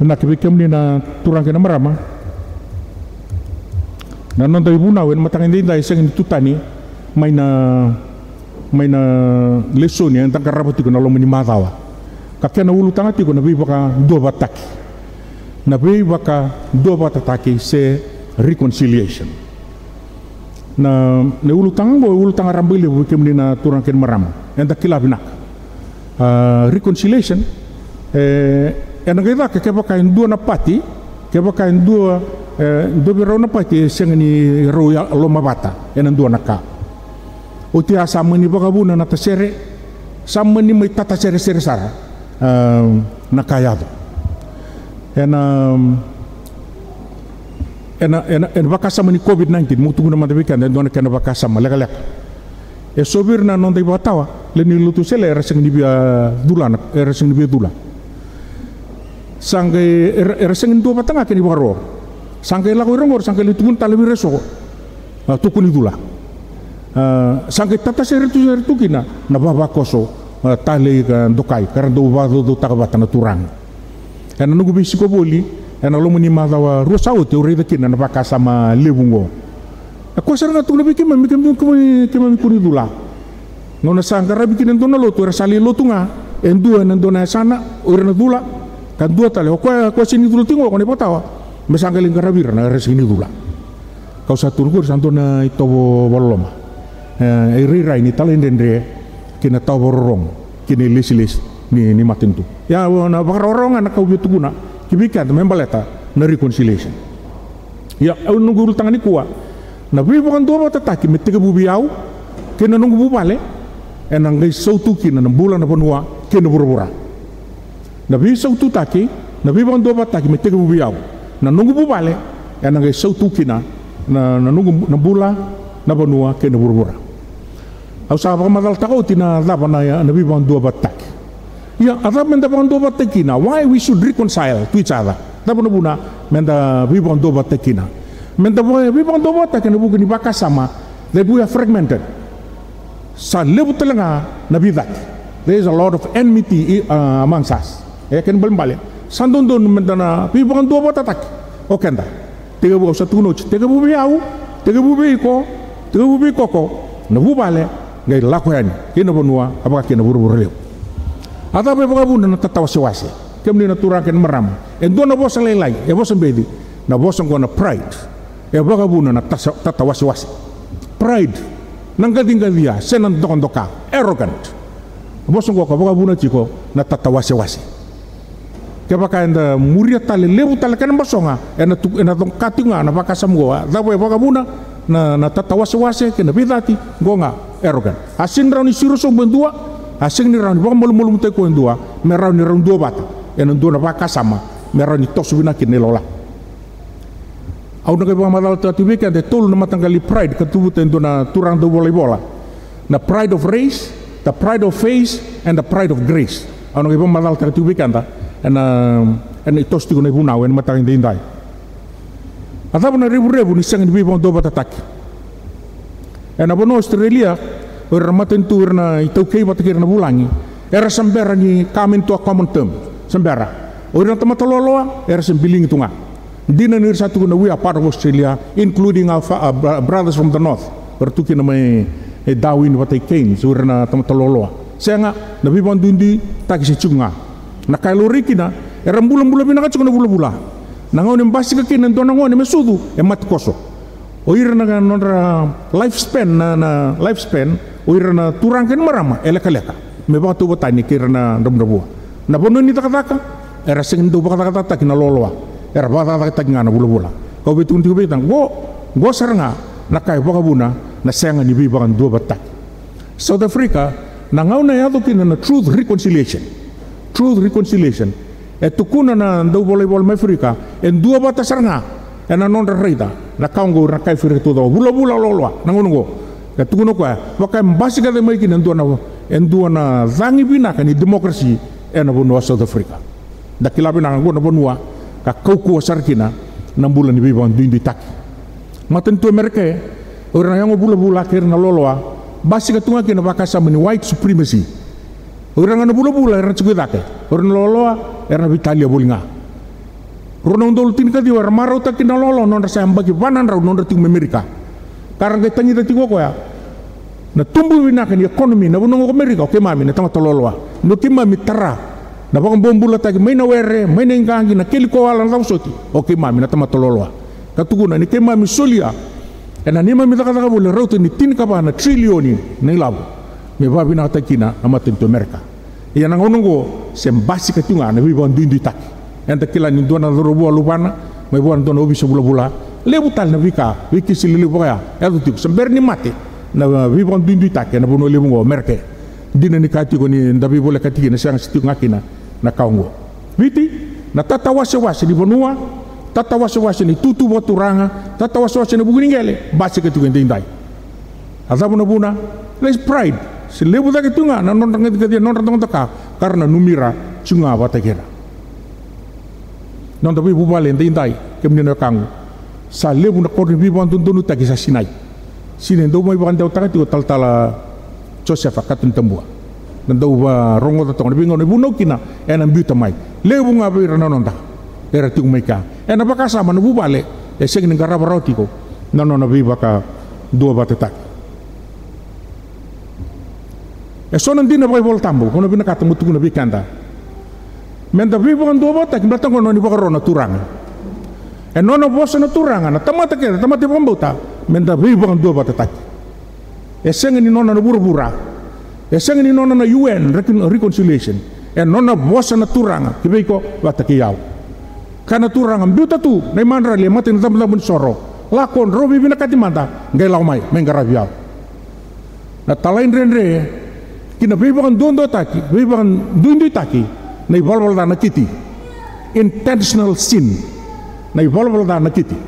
na kibikem ni na turang kena marama na non tayo buna wen matangin din tayo sing tutani may na lesson yang tang karabati ko na lo matawa kakya na ulu tangati ko na bi baka do bataki na bi baka do bataki se reconciliation na ulu tang rambile bikem ni na turang kena marama enda kilabinak reconciliation en ngeda ke bakain dua na pati ke bakain dua biro na pati sengani roya lo mabata en dua naka uti asam ni bakabuna na tasere samani mai tata sere sara nakayado en bakasama ni covid-19 mutu na madabikan en dona kana bakasama legalek e sobir na non dai batawa le ni lutu sele era sengni bia dulan era sengni bia dulan sangge era sengin dua batanga kini baro sangge lagu rongor sangge litun talabi reso tukuni dula sangge tata sere tu kina na baba koso tale ka dokai karena do bado do takabata na turang ena nugu bisiko boli ena lo muni madawa rusau te uri kina na baka sama lebungo ko saranga tu lebi kima kima kuni dula nona sangga rabi kina dona lo tu rasali lo tunga endua na dona sana uri na dula kan dua tali ko sini dulu tingo ko ne potawa mesanggal ing karabir na resini dula kau satu kur santo na ito boloma rira ini talen dendre kina tau borong kini lisilis ni matintu ya na bakarorong anak kau bituguna kibikan membaleta na reconciliation ya nunggu tangan ni kuwa na bi bukan dua bata taki metiga bubiau kina nunggu bubale enang gai sautu kina na bulan na panua kina burubura nabi sautu taki nabi bang dua bataki metega bubiau na nunggu bubale ya nangai sautu kina na nunggu na bula na banua ke na burbura au sa ba madal takau tina daba na ya nabi bang dua bataki ya ada menda bang dua bataki na why we should reconcile to each other daba na buna menda bi bang dua bataki na menda bi bang dua bataki na bukan ibaka sama they we are fragmented sa lebu telanga nabi that there is a lot of enmity amongst us kan balik sandon don mentana pi bukan dua bata tak oke nda tiga bu satu noc tiga bu biau tiga bu biko tiga bu biko na bu bale ngai lakoyani kina bonua apa kina buru-buru leu ata be buka bunda na tatawa siwase kemni na turaken meram en dona bosan lelai e bosan bedi na bosan gona pride e buka bunda na tatawa siwase pride nanggadinga dia senan doka arrogant bosan gua buka bunda chiko na tatawa siwase kebaka enda muria tali lebu tali kan basonga ena tong katunga na baka samgoa dawe baka buna na tatawa sewase kena bidati gonga erogan asin rauni siru so bendua asin ni rauni baka mulu mute ko endua merauni rauni dua bata ena dua na baka sama merauni tosu bina kine lola au na kebaka madal tatu beka de tolu na matanggali pride katubu tendo na turang do bola na pride of race, the pride of faith and the pride of grace au na kebaka madal tatu beka anda en itos tigo na bunau en matang dindai atau na ribu ni sang ni bibang do batatak en abono Australia ora matentur na itau kei batakir na bulangi era sambera ni coming to a common term sambera ora tamatololoa era sembiling tunga dina ni satu na we are part of Australia including our brothers from the north bertuki na may Darwin batai Keynes ora na tamatololoa senga na bibang dundi tak si chunga na kailori kina eram bulan-bulan bina kacuk na bula-bula nangau ni basi ka kina ndo nangau ni mesudu mat koso oira na nondra lifespan na lifespan oira na turang ken marama eleka-leka me ba tu botani kira na ndom-ndom na bono ni takataka era sing ndo bakata kina loloa era bata tak ngana bula-bula kau betung tigo betang go saranga na kai bakabuna na senga ni bibangan dua batak South Africa nangau na yado kina na truth reconciliation tukuna na ndau boleh Afrika en dua bata saranga en non reita na kaungo na kai fire tu bula-bula loloa nangongo ka tukuno kwa wakai mbasi ka mai kina en dua na zangi bina kan demokrasi en bonua South Africa dakila bina ngo na bonua ka kauku sarkina na bulan ni bibang dindi tak maten tu Amerika ora yang bula-bula kir na loloa basi ka tunga kina bakasa meni white supremacy orang anu bula-bula orang cekutake orang loloa orang Italia bulinga Ronong dol tin ka diwar marau ta kinalolo non sa ambagi vanan raw non ting Amerika. Karang kay tangi dati ko ya. Na tumbu winakan ekonomi na bunong Amerika ke mami na tama tololoa. No kimami tara. Na bakang bombula tagi may na were, may na ingangi na kiliko ala na soti. Okay mami na tama tololoa. Katuguna ni ke mami solia. Ena ni mami taka bole raw ni tin ka ba na trilioni ni labo. Me babi na takina amatin to Amerika. Iya nang onongo sembasi katunga na wiban duindi taki. Enta kila ni dona robo lupana mai buan dona obi sebula bula lebu tal na wiki silili boya edu tik sember ni mate na vivon dindu take na bono lebu ngo merke dina ni kati ko ni ndabi bole kati na sang situ ngakina na kaungo witi na tata wase di bonua tata wase ni tutu boturanga tata wase ni buguningele basi kati ko ndindai azabu na buna les pride si lebu take tunga na non ngat kati non ratong taka karena numira cunga batakera non tapi bubale ndai kemne kangu sa lebu na korni bibon tundunu taki sa sinai sinen do mai ban dau takati tal tala Joseph akatun tambua ndau ba rongo to tong bingo ne buno kina ena buta mai lebu ngabe rana nonta era tung meka ena bakasa man bubale e seng ngara baroti ko nono bi baka dua batetak e sono ndina boy vol tambo kono bina katamu tuguna bi kanda menda vivon do bota ki batang no ni bakaro na turang e nono bosa na turang na tamata ke tamate bombota menda vivon do bota tak e senga ni nona na burbura e senga ni nona na UN reconciliation e nona bosa na turang ki beko bata ki yaw kana turang ambuta tu na manra le matin tamla mun soro lakon robi bina katimanta ngai law mai mengara yaw na talain renre kina vivon do taki vivon dundu taki na ivolval da nakiti intentional sin na ivolval da nakiti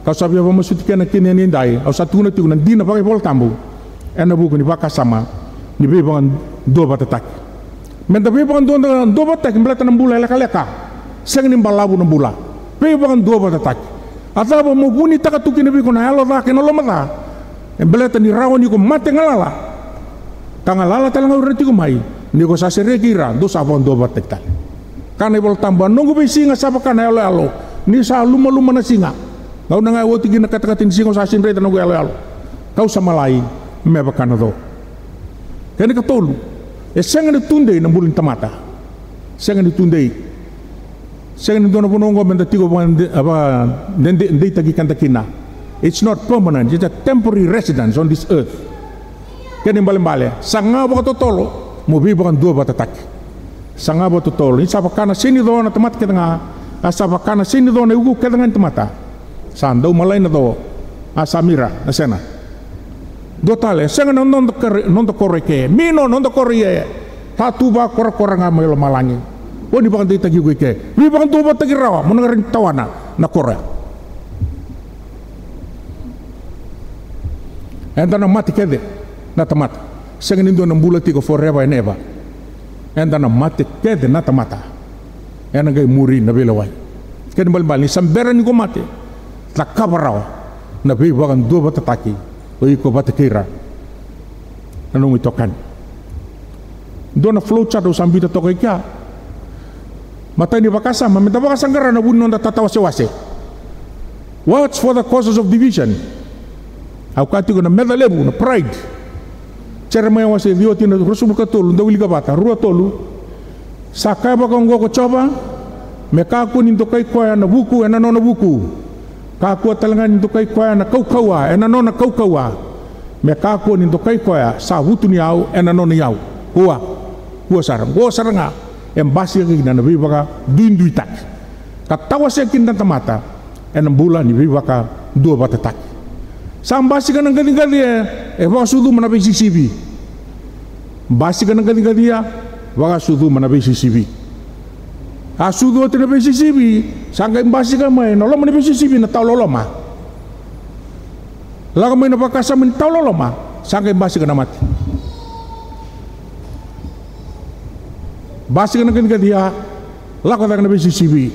kau sabi apa maksud kena kini ni dai au satu na tu nan dina pakai vol tambu ena buku ni baka sama ni bebangan do batatak men da bebangan do batak mbelata nan bula leka seng ni balabu nan bula bebangan do batatak atau mo buni takatuki ni biko na alo da kenolo mata mbelata ni rawon ni ko mate ngalala kangalala talang ureti ko mai ni ko sa sere kira do sa pon do batek tal kana bol tambah nunggu be singa sa kana alo ni sa luma na singa kau na ngai woti gina kata-katin singa sa sinre tan alo kau sama lai me bakana do kene ka tolu e senga ni tunde na bulin tamata senga ni tunde senga ni dona bonongo benda tigo apa ndei tagi kanta kina it's not permanent it's a temporary residence on this earth kene mbale sanga bakato tolo mo bibakan dua batatak sanga bo totol ni sabakana sini do na tamat ketanga asabakana sini do na ugu ketanga tamata sandau malai na do asamira na sena do tale senga non do koreke mino non do korye tatu ba kor-koranga melo malangi oni bakan tagi gue ke bibakan dua bataki rawa monangarin tawana na korea enta na mati kede na tamata senga nindo na mbula tiko forever and ever enda na mate kede na tamata ena gai muri na belawai kede bal ni sambera ni ko mate la kabarao na be bagan do batataki o iko batakira nanong itokan do na flow chart o sambita to kaya mata ni bakasa mamita bakasa ngara na bunno na tatawase-wase watch for the causes of division au kati ko na medalebu na pride cara mai wase dio tina rusubu katolu ndawili gabata ruwa tolu sakaba kongo ko coba mekaku ninto kai koya na buku ena nona buku kaku talangan ninto kai koya na kaukawa ena nona kaukawa mekaku ninto kai koya sa wutu ni au ena nona yau huwa saranga embasi ki na nabi baka dindu itak katawa se kindan tamata ena bulan ni baka dua batatak sambasi kan ngali wa sudu manabi CCB basi kan ngali ya wa sudu manabi CCB asudu te nabi CCB sangga basi kan mai nolong manabi CCB na tauloloma la kan mai na pakasa min tauloloma sangga basi kan mati basi kan ngali ya la kan nabi CCB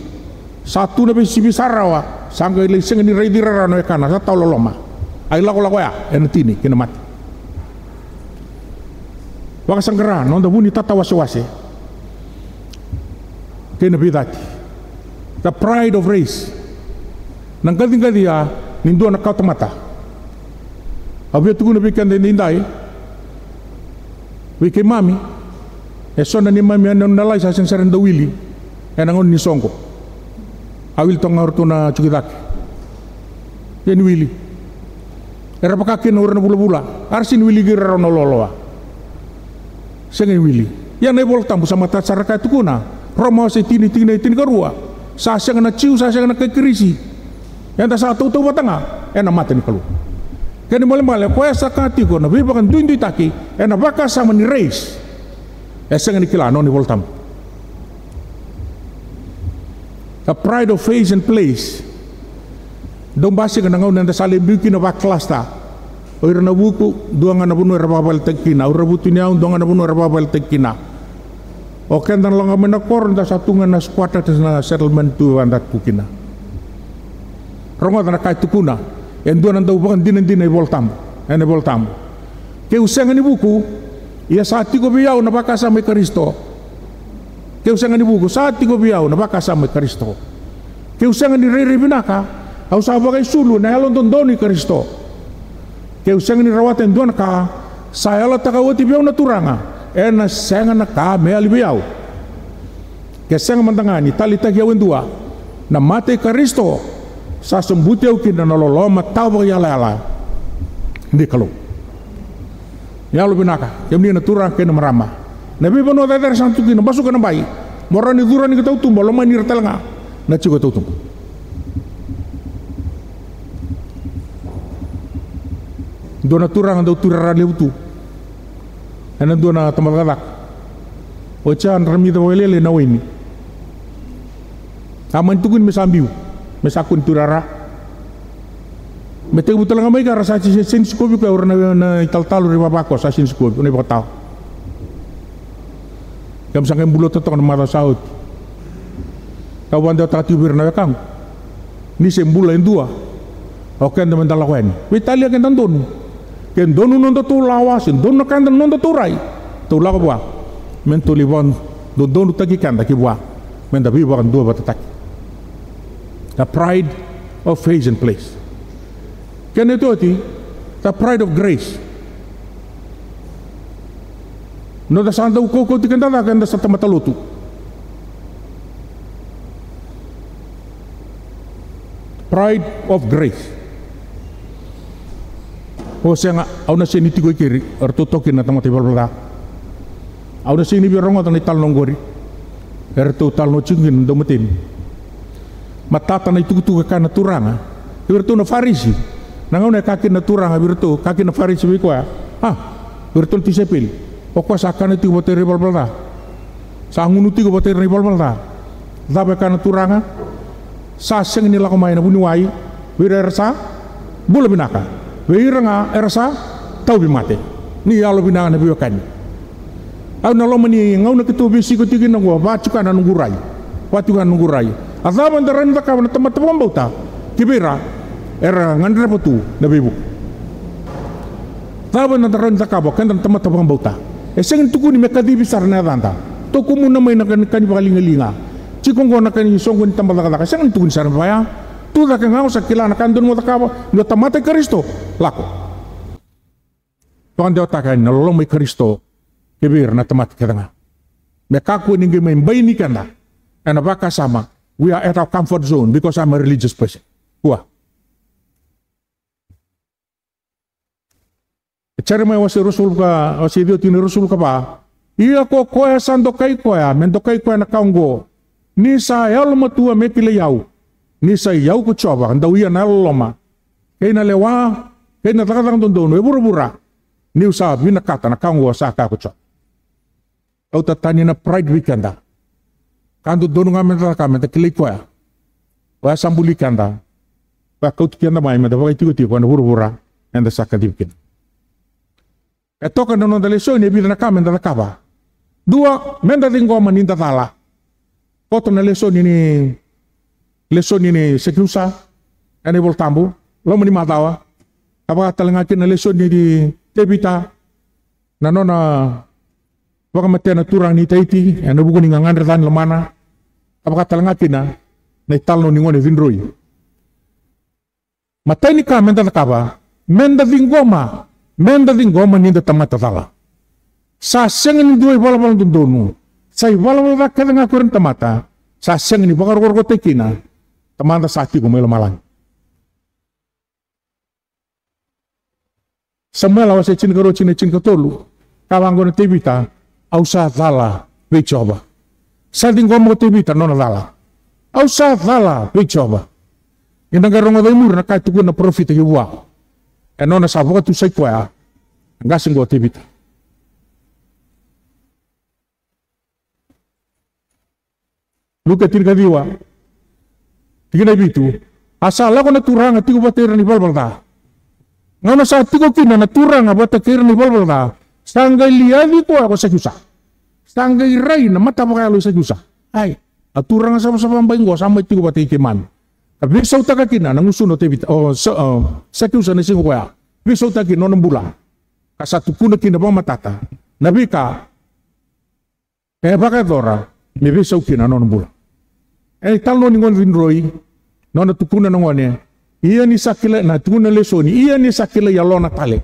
satu nabi CCB sarawa sangga ile sengni raidira no kana sa tauloloma ay lako ya enetini kena mati waka sanggara non da buni tata wase kena bidati The pride of race. Nang gading-gadi nindo na kautamata. Abia tuku na bikan din indai. Wiki mami. Sona ni mami anon nalai sa sensaren da wili. Nangon ni songko. Awil tong ngorto na cukidaki. Yan wili. Era pakakin na urang bula-bula. Arsin wili gira na loloa. Sengen wili. Yan ay voltam sama tatsaraka tukuna. Roma sa tini karua. Sasang na ciu, sasang na kekirisi. Yang tak satu tu batanga, mata ni kalu. Kani male ko sa kati ko na bibakan duindui taki, baka sama ni race. Sengen ni kilano ni voltam. The pride of face and place. Dong basi ka nangaw nanda sali bikin na baklas ta. Oira na buku, duangan na bunu rababal tekina. Oira butu niya, duangan na bunu rababal tekina. O kendan lang kami nakor, nda satungan na squatter na settlement tu andat pukina. Rongot na kahit tukuna. Yang duan nanda ubakan dinan ay voltam. Ay voltam. Kaya usengan ni buku, iya saat ko biyaw na baka sa may Kristo. Kaya usengan ni buku, saat ko biyaw na baka sa may Kristo. Kaya usengan ni Rere Binaka, au sahabat kay sulu na halon tondoni Kristo. Kaya usengan ni rawatan duan ka, saya la takawati biyaw na turanga. Na sengan na ka me alibiyaw. Kaya sengan mantangani, talita kiyawan dua, na mate Kristo, sa sembutiaw kina nololoma tawa yala-yala. Hindi kalau. Yalo Binaka, yang ni na turang kena marama. Nabi bano tatar santu kina, basuk ka na bayi. Morani durani kita utumba, loma ni ratal nga. Na chico utumba. Dona turang daw turara lewtu. Ana dona tamalgalak. Ochan ramida walele na wini. Aman tukun mesambiu. Mesakun turara. Mete butal nga may ka rasa sin skobi ko or na italtalo ri babako sa sin skobi ni baktaw. Kam sangem bulot to na mata saut. Kawan daw tatibir na kang. Ni sembula indua. Oken de mandalakwen. Italia ken tandon. Ken donu non to lawasin, don kan non to turai. To la bwa. Men to libon do donu tagi kan da ki bwa. Men da bi bwa ndo batatak. The pride of face and place. Kaya ito the pride of grace. No da santa ukoko ti kandala kanda sa tamatalutu. Pride of grace. O siya nga, aw na siya niti ko ikiri, or tutokin na tamatibal bala. Aw na siya nibirong at nital nong gori. Erto tal no chungin domatin. Matata na itutuka ka na turanga. Iberto na farisi. Nangaw na kakin na turanga, iberto, kakin na farisi bikwa. Iberto ti sepil. O kwa sa kan iti ko bateri balbalda. Sa ngunuti ko bateri balbalda. Dabe ka na turanga. Sa siyang nila kumain na buniwai. Wira erasa, bula binaka. Wira nga erasa, tau bimate. Ni alo binaka na biwakan. Aw na lomani, ngaw na kitubi sikotigin na ko, bacukan na nungguray. Watukan nungguray. Azaban daran da kawan teman-teman bauta kibira era ngandra betu nabi bu. Azaban daran da kawan kan teman-teman bauta. Eseng tuku ni mekadi besar na danta. Tuku mo na may nakan palingalinga. Cikong ko na kan isonggon tambal da eseng tuku ni sarang baya. Tu da kan ngau sakila na kan don mo da kawan no tamate Kristo lako. Tuan dia takan nolong may Kristo kibir na tamate kadanga. Mekaku ningi may bayni kanda. Ana baka sama. We are at our comfort zone because I'm a religious person. Wah. Cari mai wasi Rasul ka, wasi Dio tini Rasul ka ba? Iya ko koya sando kai koya, mendo kai koya na kaungo. Ni sa yalo matua mekile yau. Ni sa yau ko coba, ndau iya na loma. Kay na lewa, kay na takatang dondon, we bura-bura. Ni usa bina kata na kaungo sa ka ko coba. Au tatani na pride weekenda. Kanto dono ngamen ta kamen ta kilay ko ya. Wa sambuli kanda. Wa kaut kianda mai meda wa iti ko na hura enda sakadipkin. Eto kan non dale so ne bi na kamen da kaba. Dua menda dingo maninda tala. Foto na leso ni sekrusa ene voltambu lo mani matawa. Apa talangakin na leso ni di tebita. Na nona baka matena turang ni taiti, ano buko ni ngandar tan lemana. Apakah talangakin na na italno ni ngone vinroi. Matai ni ka menda takaba, menda vingoma ninda tamata tala. Sa sengen ni dua bala dundonu, sai bala da kada ngakuren tamata, sa sengen ni bakar gorgo tekina, tamata sati ko melo malang. Samuel awase cin karo cin katolu, kawangon tebita, ausa tala, becoba. Sa dingoma tebita nona tala. Ausa tala, becoba. Yang nagarongo da imur na kai tuku na profit ki wa. E nona sa boka tu sai kwa. Ngasin go tebita. Luka tirga diwa. Tigina bitu. Asa la ko na turanga tigo batera ni balbalda. Ngana sa tigo kina na turanga batakira ni balbalda. Sanggai liadi ko ako sa jusa. Sanggai rai na mata mo kaya lo sa jusa. Ay, aturanga sama-sama bainggo sama tigo batikiman. Tapi sauta kina nang usuno tebita. Sa jusa na singo kaya. Tapi sauta kina nong bula. Kasatu kuna kina bang matata. Nabi ka. Kaya bakal dora. Mebe sau kina nong bula. Tal no ningon vinroi. Nona tukuna nongone. Iya ni sakila na tukuna lesoni. Iya ni sakila ya lona tale.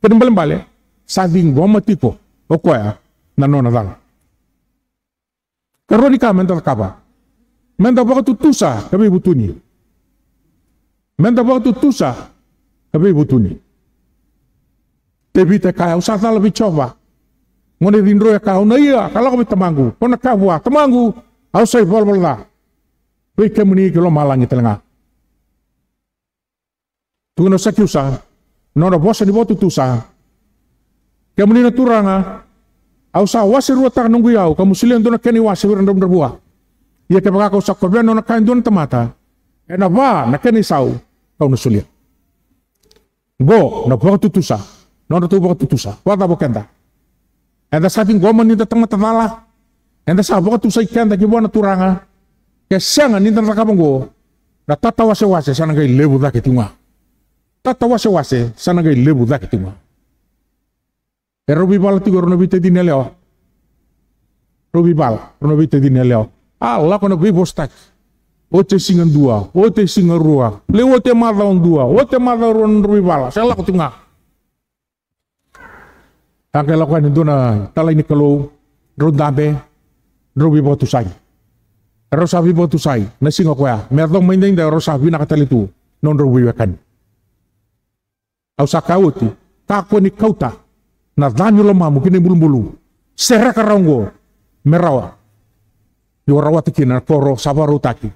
Pedembale sading goma tipo. Okoya na nona dal. Karonika mental kaba. Mental baka tutusa kabe butuni. Mental baka tutusa kabe butuni. Tebita kaya usata lebih coba. Ngone vinroi kau na iya kalau kabe tamangu. Kona kabua tamangu. Ausai bol-bolda. Wike muni kilo malangi telengah. Tunggu sa kiusa, nona bosa di botu tusa. Kemuni na turanga, au sa wasi ruwa tak nunggu yau, kamu silian dona keni wasi wirandom berbuah. Ia ke baka sa kobian nona kain dona temata. Na ba na keni sau, kau nusulia. Go na boka tutusa, nona tu boka tutusa. Wata bokenda. Enda sabing goma ni datang matala. Enda sa boka tusa ikenda kibuana turanga. Kesengan ni tanda kabango. Na tata wase sana gai lebu da ketunga. Tata wase sana gai lebu da ketunga. Robi bal tigo rono bite di neleo. Robi bal rono bite di neleo. Allah kono bi bostak. Ote singan dua, ote singan rua. Le ote madaon dua, ote madaon robi bal. Sela ketunga. Angke lakukan itu na tala ini kalau rondabe robi botu sai. Rosabi botu sai, na singo ko ya. Mertong mainding da rosabi nakatalitu non robi wakan. Au sakauti, tako ni kauta. Na danyo lamamu kini bulu-bulu. Sera karango merawa. Di warawati kina koro sabaru taki.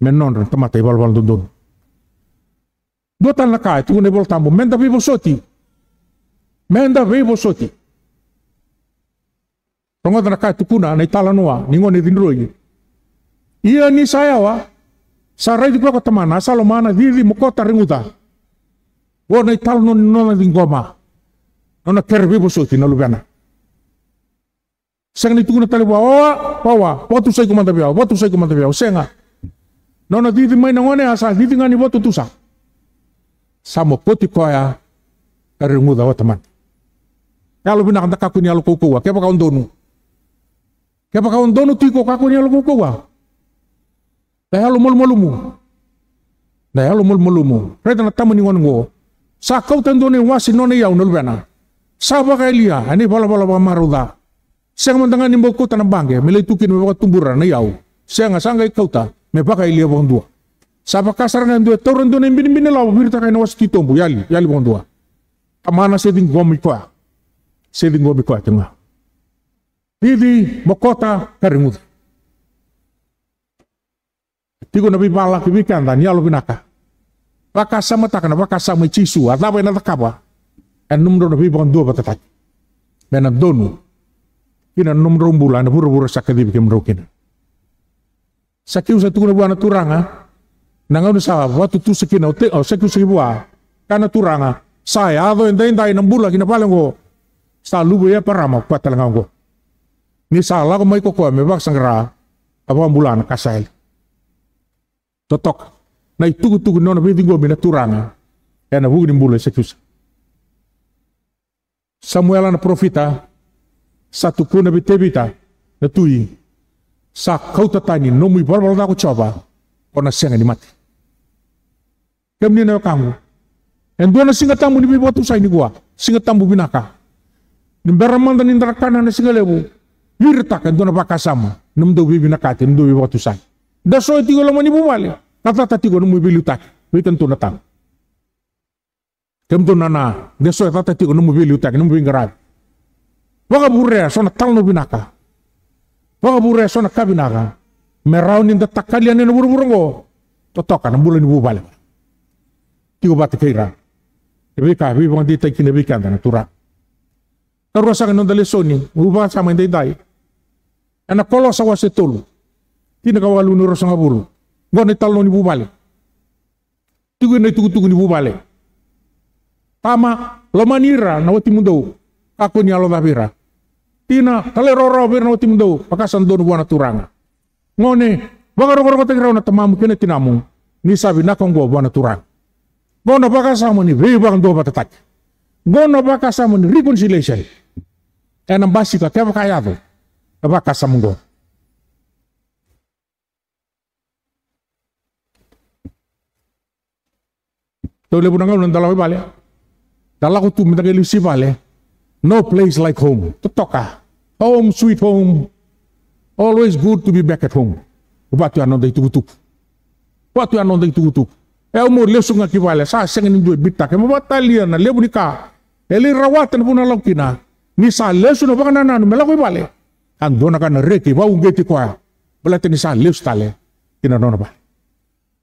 Menon temata ibal-bal dundun. Dua tan lakai tu ne bol tambo menda bibo soti. Menda bibo soti. Rongo tan lakai tu kuna na itala noa ningon ni dinroi. Iya ni saya wa. Sarai di kota mana salomana diri mokota ringuta. Wo na itala non dingoma. Nona kerbe bosoti na lubana. Sang ni tukuna tali bawa, botu sai kumanda biao, senga. Nona didi mai nangone asa didi ngani botu tusa. Samo poti koya ringuda wa teman. Kalau bina kanta kaku ni alu kukuwa, kepa kaun donu. Kepa kaun donu tiko kaku ni alu kukuwa. Daya lu mul-mulumu. Reda na tamu ni ngongo. Sa kau tendone wasi none yau nulbana. Saba kailia, ani bala-bala maruda. Siang mentangan nimbo kota na bangke, milai tukin mebaka tumburan na yau. Siang asangay kauta, mebaka ilia bong dua. Saba kasar nga dua, tauran doon yung binibinilaw, birita kayo na wasi titombo, yali bong dua. Kamana seding gomi ko tinga. Didi, mokota, karingud. Tigo na bibala, kibikanda, niyalo binaka. Bakasa matakana, bakasa may chisu, at labay na takaba. En numero na bibang dua batatak. Bena donu. Kina numero bulan na bura-bura sa kadibik yung rokin. Sa kiyo sa tukuna buwan na turanga, nangaw na sa watu tu sa kina, sa kiyo sa kibuwa, kana turanga, saya, ado inday ng bula, kinapalang ko, sa lubuya parama, patalangaw ko. Ni sala ko may kukuha, may baksang ra, abang bulan, kasayal. Totok, na itugu-tugu no na biting gobi na turanga, kaya nabugin yung bula sa kiyo. Samuel na profita, sa tuku na bitebita, na tuyi, sa kautatani, no muy barbal na ko choba, Kona senga ni mati. Kemni na kamu. Endo na singa tamu ni bibotu sa ini gua. Singa tamu binaka. Nimberamang dan indrakana na singa lebu. Yirta kan dona bakasama. Numdo bibinakati, numdo bibotu sa. Daso itigo lamang ni bumali. Kata tatigo numu bilutak. Wikan tu natang. Kem tu nana. Daso tatigo numu bilutak, numu bingarat. Waka burre so na tal no binaka. Waka burre so na kabinaka. Merau ni datak kalian ni buru-burungo. Totoka na bulan ni bubali. Tigo bati kaira. Ibika, bibang di tay kinabikan na tura. Tarwa sa kanong dalisoni, ubah sama hindi day. Anak kolo sa wasitulu. Tinakawalo ni Rosang Aburo. Ngon italo ni bubali. Tigo na itugutugo ni bubali. Tama, lamanira na wati mundo. Ako ni Alodavira. Tina, taleroro bir na wati mundo. Pakasan doon buwan na turanga. Ngone, waka tagraw na tamamu kina tinamong. Ni sabi na kong buwan na turanga. Gono baka sama ni bebang do batatak. Gono baka sama ni reconciliation. Enam basi ka kaya kaya to. Baka sama go. Tole bunang ng dalawa bale. Dala ko tu mitagili si bale. No place like home. Totoka. Home sweet home. Always good to be back at home. Ubatu anon day tugutuk. Ubatu anon day tugutuk. Umur lesung nga kibale sa sengin duit bitak mo batalya na lebu ka eli rawatan puna lokina ni sa lesu no baka nananu melakoy bale ando na kana reki wa ungeti kwa balate ni sa lesu tale kinano ba.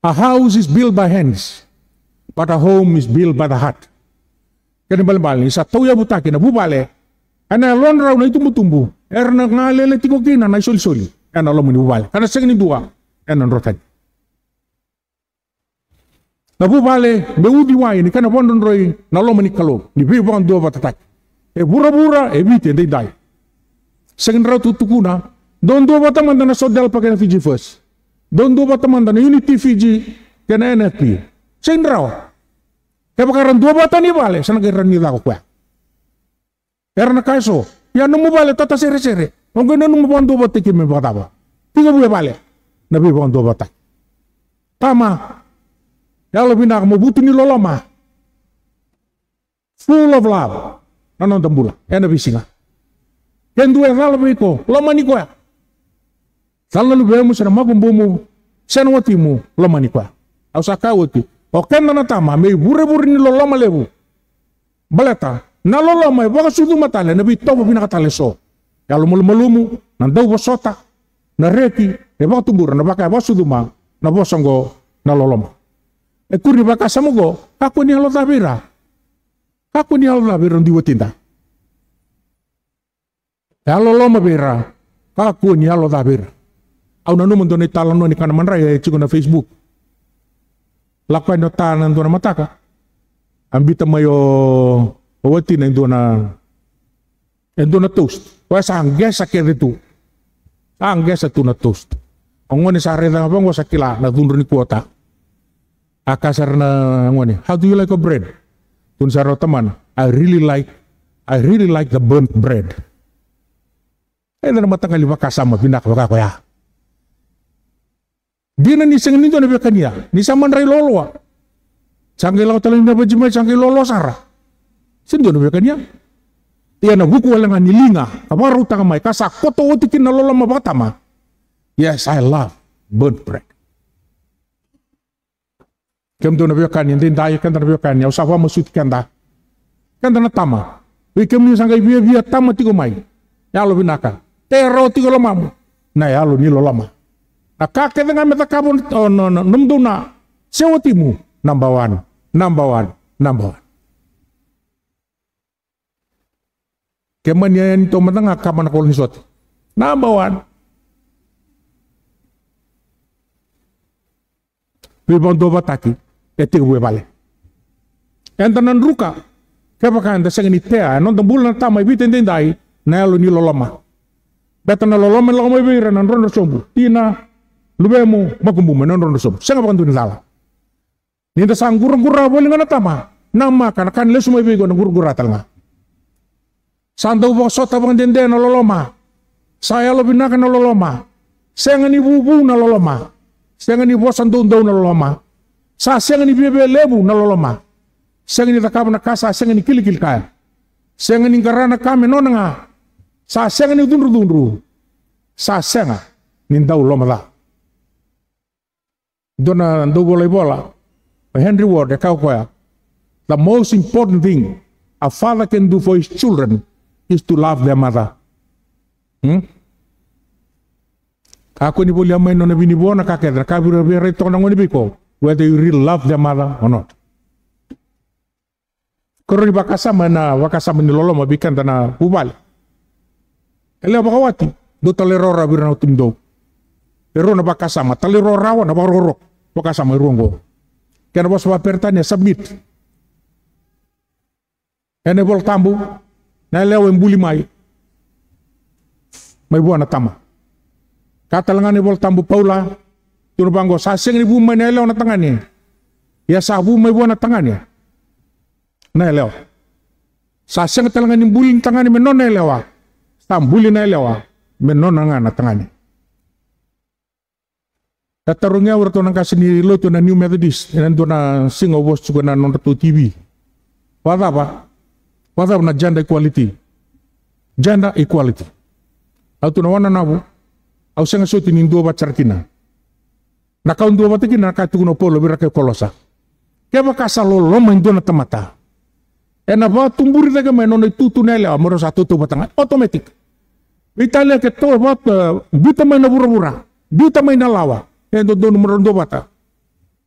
A house is built by hands but a home is built by the heart. Kani balbal ni sa tuya butaki na bubale ana lon raw na itumtumbu erna ngalele tiko kina na soli ana lo muni bubale kana sengin dua ana rotan. Nabubale, beudi wai ni kana bondon roy na lo mani kalo ni bibang do batatak. Bura-bura bite ndai dai. Sengin raw tutukuna don do batamanda na sodal pa kana Fiji First. Don do batamanda na Unity Fiji kana NFP. Sengin raw. Kaya bakaran do bata ni bale sana geran ni lako kwa. Era na kaiso, ya numu bale tata sere-sere. Ongo na numu bando batiki me bataba. Tiga buya bale. Na bibang do batak. Tama. Yalo binak mo buti ni loloma. Full of love. Nanon tambula. Ena bisinga. Kendu e ralo biko. Loma ni kwa. Sala lu bemu sana magumbumu. Sen watimu. Loma ni kwa. Ausaka wati. O kenda na tama. Mei bure-bure ni loloma lebu. Baleta. Na loloma e baka sudu matale. Nabi tobo binakatale so. Yalo malumu. Nandau bosota. Na reki. E baka tumbura. Na baka e baka sudu ma. Na bosongo. Na loloma. Kuri baka samugo, kako ni Alodavira. Kako ni Alodavira ndi watinda. Aloloma bira, kako ni Alodavira. Au nanu mendone talano ni kana manra ya chigo na Facebook. Lakwa no tanan do na mataka. Ambita mayo watina endo na toast. Wa sang gesa keretu. Ang gesa tu na toast. Ongone sa reda ngabang wa sakila na dunro ni kuota. Akasar na ngone, how do you like a bread? Tun saro teman, I really like the burnt bread. Na matang kaliwa kasama binak baka ya. Dia na nisang nito na bekanya, ni saman ray lolo. Sangge law talang na bajimay sangge lolo sara. Sindo na bekanya. Tiya na buku walang nilinga, kabaru takamay kasa koto utikin na lolo mabatama. Yes, I love burnt bread. Kem do na biokan yan din dai kan na biokan ya usawa masut kanda na tama we kem ni sangai bia tama tigo mai ya lo binaka tero tigo lo mamu na ya lo ni lo lama na kake dengan meta kabon no numdo na sewatimu number one keman yan to matanga kaman ko ni sot number one bibang do bataki etik bue bale. Entanan ruka, kepakan da sengini tea, non bulan tama ibite ndai, na lo ni loloma. Beta na loloma lo mo bira nan rondo sombu. Tina lubemu magumbu nan rondo sombu. Senga pakan tuni lala. Ninda sang gura boleh ngana tama. Nama kan lesu mo bigo na gura talnga. Sandau bo sota pakan dende na loloma. Saya lo binakan na loloma. Senga ni bubu na loloma. Senga ni bosan do na loloma. Sa senga ni bebe lebu na loloma. Senga ni takaba na kasa senga ni kilikil kaya. Senga ni garana kame nona nga. Sa senga ni dundru. Sa senga ni ndau loma da. Dona ndo bola. Henry Ward kau koya. The most important thing a father can do for his children is to love their mother. Ako ni boleh main nona bini bona kakek kabur bere to na ngoni biko whether you really love their mother or not. Koroni bakasama ni lolo mabikan tana ubal. Ele bakawati do talero rabirna utundo. Pero na bakasama talero rawa na baroro bakasama irungo. Kena bos pertanya submit. Ene bol tambu na lewe mbuli mai buana tama. Kata langane bol tambu Paula tunu bango saseng ni bu mai na lewe na tangani. Ya sabu mai buana tangani. Na lewe. Saseng talangani mbuli tangani menon na lewe. Tambuli na lewe menon na tangani. Tatarungnya urto nang kasini lo tu na New Methodist dan tu na singo bos juga na non TV. Wada apa? Wada na gender equality. Gender equality. Au tu na wana nabu. Au senga soti ni ndo bacar kina. Na kau ndo bata kina ka tu no polo bira ke kolosa. Ke ba kasa lo main do na tamata. Ena ba tumburi daga mai non tutu nele amoro sa tutu batanga automatic. Italia ke to ba buta mai na bura-bura. Buta mai na lawa. Endo do numero do bata.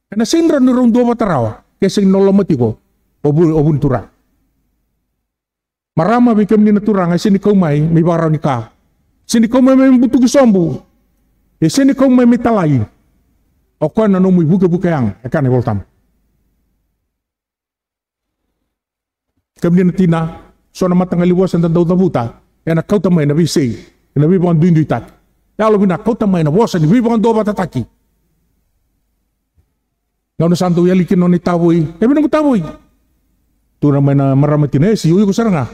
Ena sindra numero do bata rawa. Kesing nolo matiko. Obun tura. Marama bikem ni naturang sini kau mai mi barau nikah. Sini kau mai butu sombu. Sini kau mai mitalai. Okon na no mu buka yang akan voltam. Kemudian tina sona matang liwasan dan dauta buta. Ena kau tamai na bisi. Na bi bon duin duitat. Kalau bina kau tamai na wasan bi bon do bata taki. Ngau santo yalikin noni tawui. Bina ko tawui. Tu ramai na maramatin si uyu ko saranga.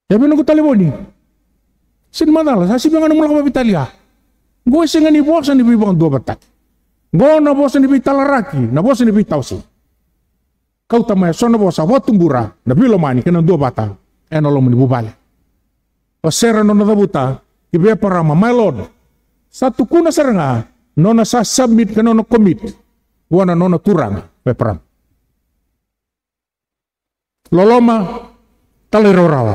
Bina ko taliboni. Sin madala sa sibang anu mulak Italia. Go singa ni wasan bi bon do bata. Go na wasan bi talaraki, na wasan bi tausi. Kau tamai sona bosa watumbura na bilo mani kena do bata. Eno lo muni bubale. Pasera nona dabuta, ibe parama, my lord, satu kuna saranga, nona sa submit ka nona commit, wana nona turang, peperam. Loloma, talirorawa.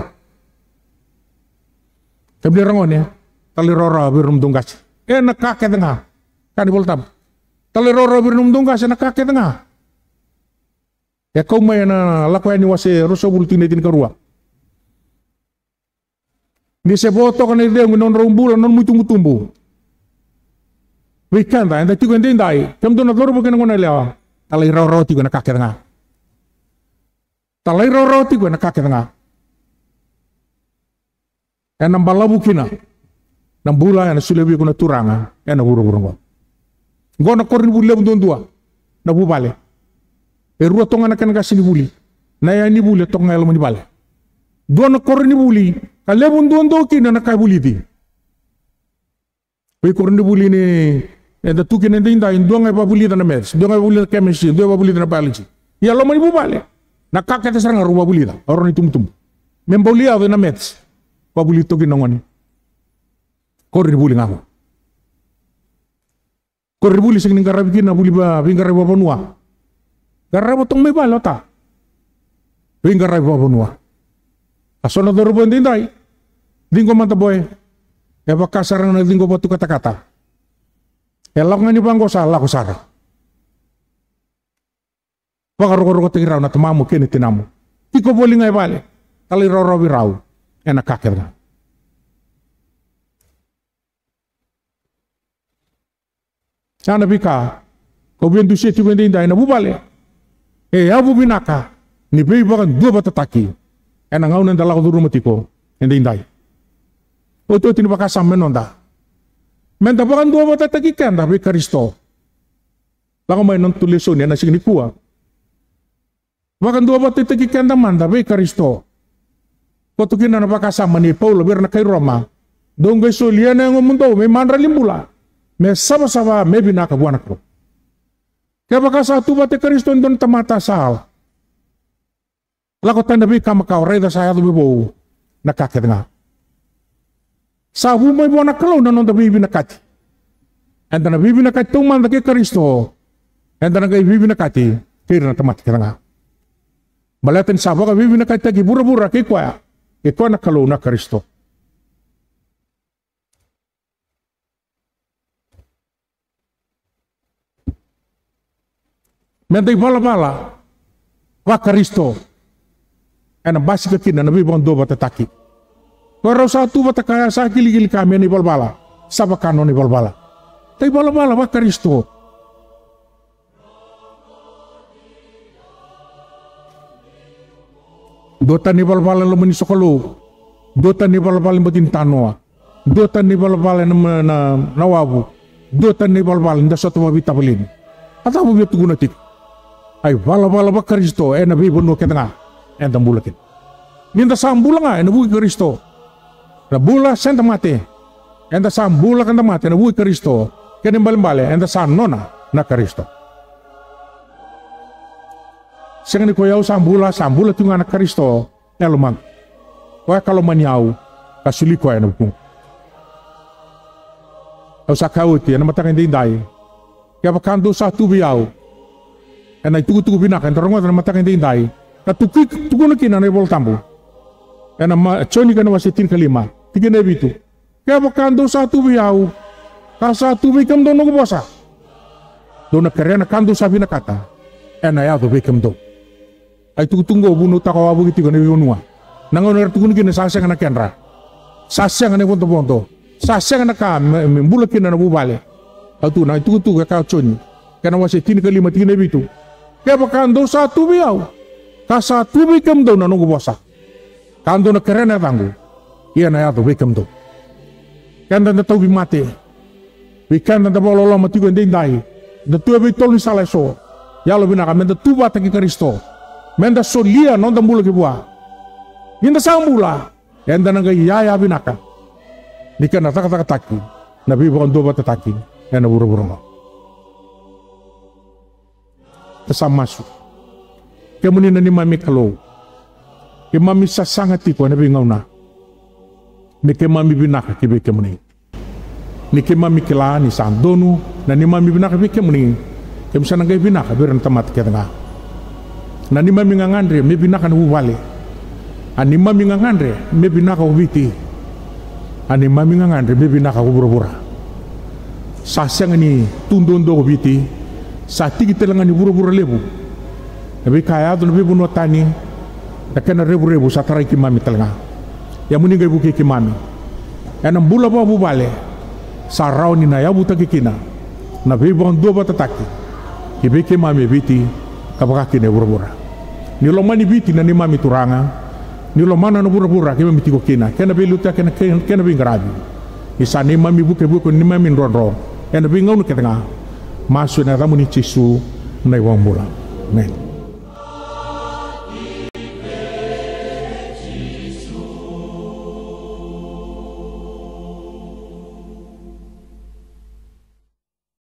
Kemudian rangon ya, talirorawa birum dunggas. Nakake tengah, kan diboltam. Talirorawa birum dunggas, nakake tengah. Ya kau may na lakwani wase rosobul tinitin karua. Ni seboto kan ide non rumbulan non mutumbu. Weekend anda tigo ndai. Kem do na loro bukan ngona lewa. Talai roti go na kake nga. Talai roti go na kake nga. Enam balabu kina. Nam bula na sulebi go na turanga. Ena buru-buru. Go na korni bulle bu dua. Na bu bale. Rua tonga na kan kasini buli. Na ya ni bule tonga elo ni bale. Do na korni buli. Kalebun dondo kina na kabuliti. Poi korni buli ni enda tukin enda inda indonga pa buli na mes, indonga buli na chemistry, indonga buli na biology. Ya lo mani bubale. Na kakete saranga ruwa buli da. Oron ni tumtum. Memboli ave na mes. Pa buli to kinongoni. Korni buli ngako. Korni buli sing ngarabi kina buli ba bingarabi ba bonua. Garabo tong may balota. Bingarabi ba bonua. Asona do rubo ndindai. Dinggo manta boy. E baka sarang na dinggo batu kata-kata. Elak nga ni banggo salah ko sara. Baka roko-roko tingiraw na tamamu kini tinamu. Iko boli nga ibale. Tali roro biraw. E nakakir nga. Sana bika. Kau biyan dusi iti ndindai na bubale. E abu binaka. Ni bayi bakan dua batataki. Ena ngau nenda lako duru matiko, enda indai. Oto tini bakasam menonda. Menta bakan dua bata takikan tapi Kristo. Lako may non tulisun ya nasing nikua. Bakan dua bata takikan taman tapi Kristo. Koto kina na bakasam ni Paulo biar na kay Roma. Donggo soliana ng mundo may manra limbula. me sama-sama me binaka buana ko. Kaya baka sa tuba te Kristo don tamata sal. Lako tanda bi kama kau reda saya tu bibo nakaket nga. Sa humay buana kalau nanon da bibi nakati. Anda na bibi nakati tuman da ke Kristo. Anda na bibi nakati kira na tamata kita nga. Balatin sa baka bibi nakati tagi bura-bura ke kwa na kalau na Kristo. Mentai bala-bala wa Kristo. Ena basi kekina nabi bang do batataki. Waro satu batakaya sa gili-gili kami ni bala-bala. Sabakano ni bala-bala. Tai bala-bala wa Kristo. Dota ni bala-bala lo meni sokolo. Dota ni bala-bala batin tanoa. Dota ni bala-bala na nawabu. Dota ni bala-bala nda soto mabita balin. Ata mo biya tuguna tik. Ay bala-bala ba Kristo na bibuno ketanga enda bulakin. Minta sambula nga na buki Kristo. Na bula senta mate. Enda sambula kanta mate na buki Kristo. Kaya bale enda sanona na Kristo. Sing ni koyaw sambula tunga na Kristo elomang. Kaya kalau maniaw kasuli ko ay nabukong. Aw sa kauti na matakin dinday. Kaya bakando sa tubiyaw. Ena tugu binaka entarong na matakin dinday. Na tugu na kina na ibol tambo. Ena choni ka na wasitin kalima. Tiga na bitu. Kaya bakando sa tubiyaw. Kasa tubi kam do no bosa. Do na kare na kando sa binakata. Ena ya do bekam do. Ay tunggo bunu takawabu gitu kan ibunua. Nangon tugu kina sasya na kenra. Sasya na bonto. Sasya na ka mbulakin na bubale. Atu na tugu ka choni. Kana wasitin kalima tiga na bitu. Kaya bakando sa tubiyaw. Kasa tubi kam do na nungu bosa. Kando na kare na tango. Iya na ya do bekam do. Kanda na tubi mate. Wikan na bololo matigo ndai. Da tubi tol ni sala so. Ya lo binaka menda tuba ta ki Kristo. Menda solia non da mula ki bua. Inda sambula. Enda na ga ya binaka. Dika na taka-taka na bibo do ba tataki. Ya na buru-buru mo. Tasamasu. Kemudian ni mami kalau. Ke mami sasangat tiko na bingaw na. Ni ke mami binaka ki be kemudian. Ni ke mami kila ni sandonu na ni mami binaka be kemudian. Ke misana ga binaka be ran tamat ke tengah. Na ni mami ngangandre me binaka na wale. Ani mami ngangandre me binaka ubiti. Ani mami ngangandre me binaka ubura-bura. Sasyang ni tundondo ubiti. Sati kita lengan ni buru-buru lebu. Nabi kaya tu nabi bunuh tani. Nakena rebu-rebu satarai kimami telanga. Yang meninggal buki kimami. Yang bula bawa bale. Sarau ni na ya buta kikina. Nabi buang dua bata taki. Kibe kimami biti kapakaki ne buru-buru. Ni lomani biti na ni mami turanga. Ni lomana na buru-buru kimami tiko kina. Kena beluta kena bingarabi. Isa ni mami buke ni mami ronro. Yang nabi ngau nu ketengah. Masuk na ramu ni Yesus na iwang mula. Amen.